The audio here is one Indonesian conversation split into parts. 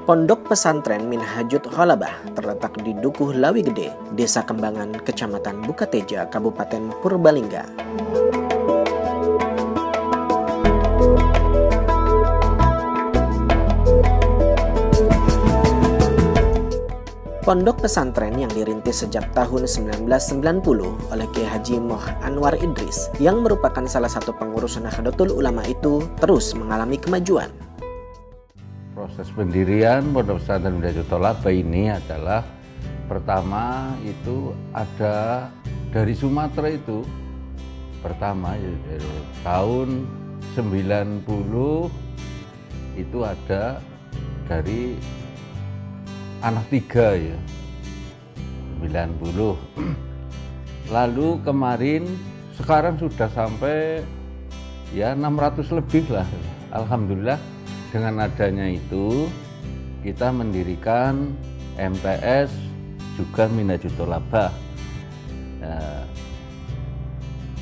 Pondok Pesantren Minhajul Ghalabah terletak di Dukuh Lawi Gede, Desa Kembangan, Kecamatan Bukateja, Kabupaten Purbalingga. Pondok pesantren yang dirintis sejak tahun 1990 oleh Kiai Haji Moh Anwar Idris yang merupakan salah satu pengurus Nahdlatul Ulama itu terus mengalami kemajuan. Proses pendirian Pondok Pesantren Minhajul Ghalabah ini adalah pertama itu ada dari Sumatera itu pertama dari tahun 90 itu ada dari anak 3 ya 90. Lalu kemarin sekarang sudah sampai ya 600 lebih lah. Alhamdulillah dengan adanya itu kita mendirikan MTS juga Minhajul Ghalabah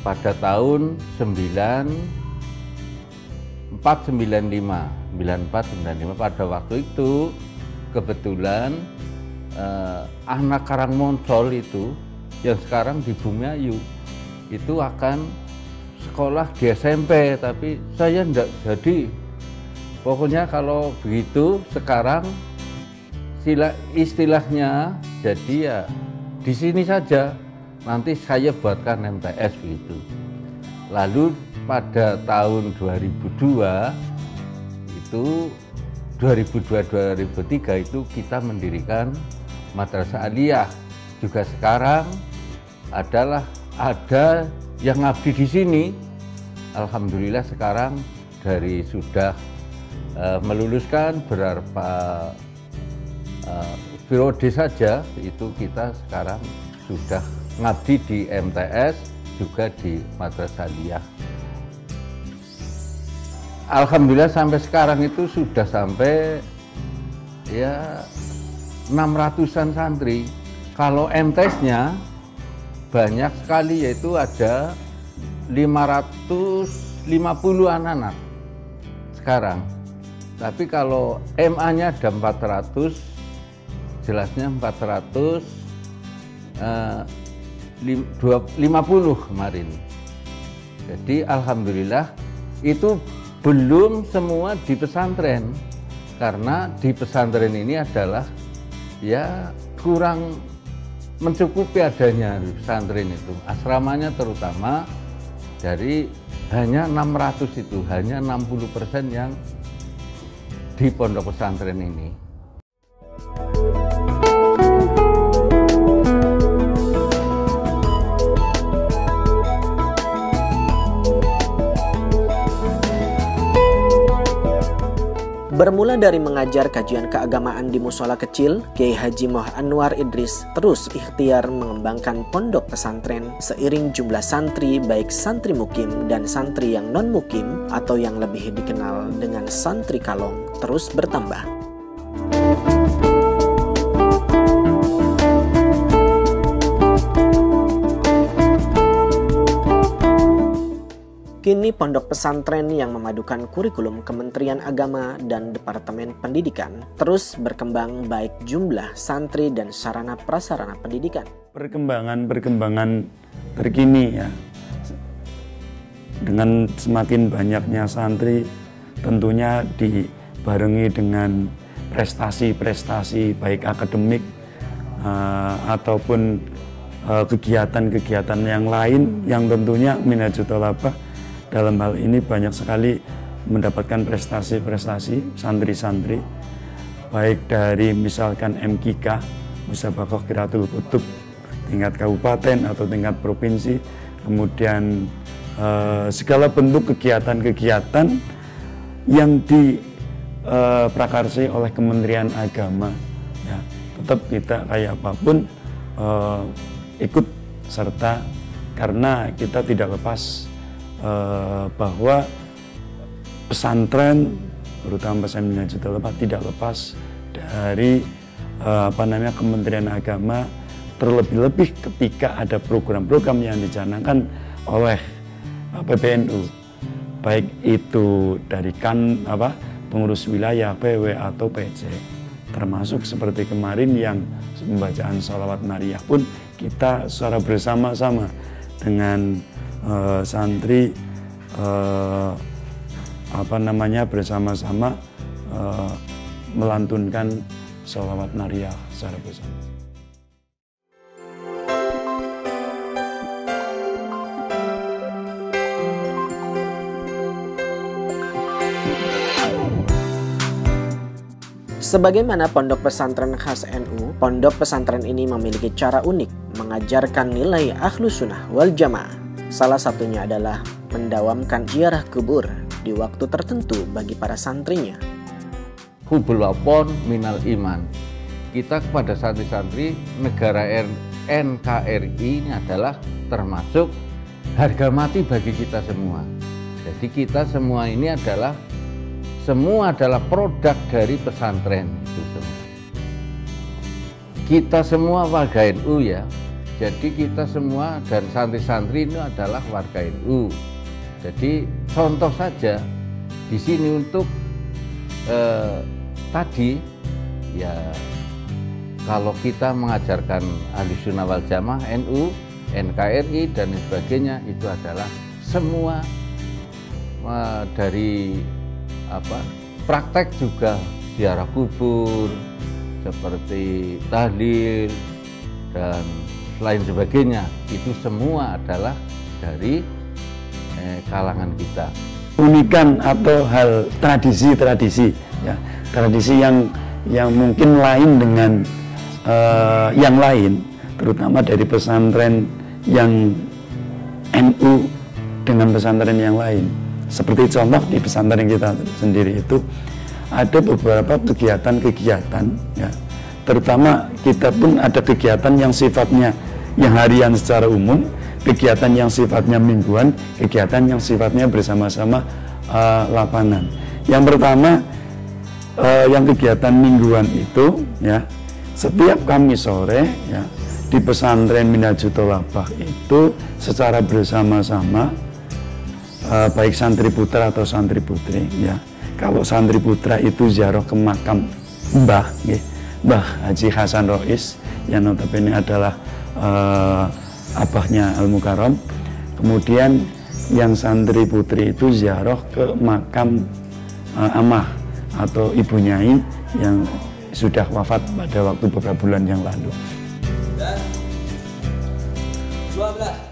pada tahun 9495 pada waktu itu kebetulan anak Karangmoncol itu yang sekarang di Bumiayu itu akan sekolah di SMP, tapi saya enggak jadi. Pokoknya kalau begitu sekarang istilahnya jadi ya di sini saja, nanti saya buatkan MTS begitu. Lalu pada tahun 2002 itu 2002-2003 itu kita mendirikan Madrasah Aliyah. Juga sekarang ada yang ngabdi di sini. Alhamdulillah sekarang dari sudah meluluskan beberapa periode saja itu kita sekarang sudah ngabdi di MTS juga di Madrasah Aliyah. Alhamdulillah sampai sekarang itu sudah sampai ya 600-an santri. Kalau MTS-nya banyak sekali, yaitu ada 550 anak-anak sekarang. Tapi kalau MA-nya ada 400, jelasnya 450 kemarin. Jadi alhamdulillah itu belum semua di pesantren, karena di pesantren ini adalah ya kurang mencukupi adanya di pesantren itu. Asramanya terutama dari hanya 600 itu, hanya 60% yang di pondok pesantren ini. Bermula dari mengajar kajian keagamaan di musola kecil, Kiai Haji Moh Anwar Idris terus ikhtiar mengembangkan pondok pesantren seiring jumlah santri baik santri mukim dan santri yang non-mukim atau yang lebih dikenal dengan santri kalong terus bertambah. Kini pondok pesantren yang memadukan kurikulum Kementerian Agama dan Departemen Pendidikan terus berkembang baik jumlah santri dan sarana prasarana pendidikan. Perkembangan terkini ya, dengan semakin banyaknya santri tentunya dibarengi dengan prestasi-prestasi baik akademik ataupun kegiatan-kegiatan yang lain yang tentunya Minhajul Ghalabah dalam hal ini banyak sekali mendapatkan prestasi-prestasi santri-santri, baik dari misalkan MKK Musabakoh Qiraatul Kutub tingkat kabupaten atau tingkat provinsi, kemudian segala bentuk kegiatan-kegiatan yang diprakarsai oleh Kementerian Agama, ya, tetap kita kayak apapun ikut serta, karena kita tidak lepas bahwa pesantren, terutama pesantren Minayatul Ulama, tidak lepas dari Kementerian Agama, terlebih-lebih ketika ada program-program yang dicanangkan oleh PBNU, baik itu dari pengurus wilayah, PW atau PC, termasuk seperti kemarin yang pembacaan sholawat nariyah pun kita secara bersama-sama dengan santri bersama-sama melantunkan sholawat nariyah secara bersama. Sebagaimana pondok pesantren khas NU, pondok pesantren ini memiliki cara unik mengajarkan nilai Ahlus Sunnah wal Jamaah. Salah satunya adalah mendawamkan ziarah kubur di waktu tertentu bagi para santrinya. Hubul wapon minal iman. Kita kepada santri-santri negara NKRI ini adalah termasuk harga mati bagi kita semua. Jadi kita semua ini adalah produk dari pesantren itu semua. Kita semua warga NU ya. Jadi kita semua dan santri-santri ini adalah warga NU. Jadi contoh saja di sini untuk tadi ya, kalau kita mengajarkan Ahlus Sunnah wal Jamaah, NU, NKRI dan sebagainya, itu adalah semua dari praktek juga ziarah kubur seperti tahlil dan lain sebagainya, itu semua adalah dari kalangan kita. Unikan atau hal tradisi ya, tradisi yang mungkin lain dengan yang lain, terutama dari pesantren yang NU dengan pesantren yang lain. Seperti contoh di pesantren kita sendiri itu ada beberapa kegiatan-kegiatan, ya, terutama kita pun ada kegiatan yang sifatnya yang harian secara umum, kegiatan yang sifatnya mingguan, kegiatan yang sifatnya bersama-sama lapangan. Yang pertama yang kegiatan mingguan itu, ya, setiap Kamis sore, ya, di pesantren Minayatul Ulama itu secara bersama-sama, baik santri putra atau santri putri, ya. Kalau santri putra itu ziarah ke makam Mbah Haji Hasan Rois yang notabene adalah abahnya Al Mukarram. Kemudian yang santri putri itu ziarah ke makam Amah atau Ibu Nyai yang sudah wafat pada waktu beberapa bulan yang lalu. Dan 12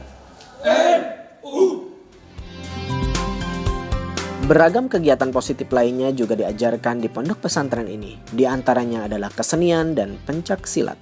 Beragam kegiatan positif lainnya juga diajarkan di pondok pesantren ini. Di antaranya adalah kesenian dan pencak silat.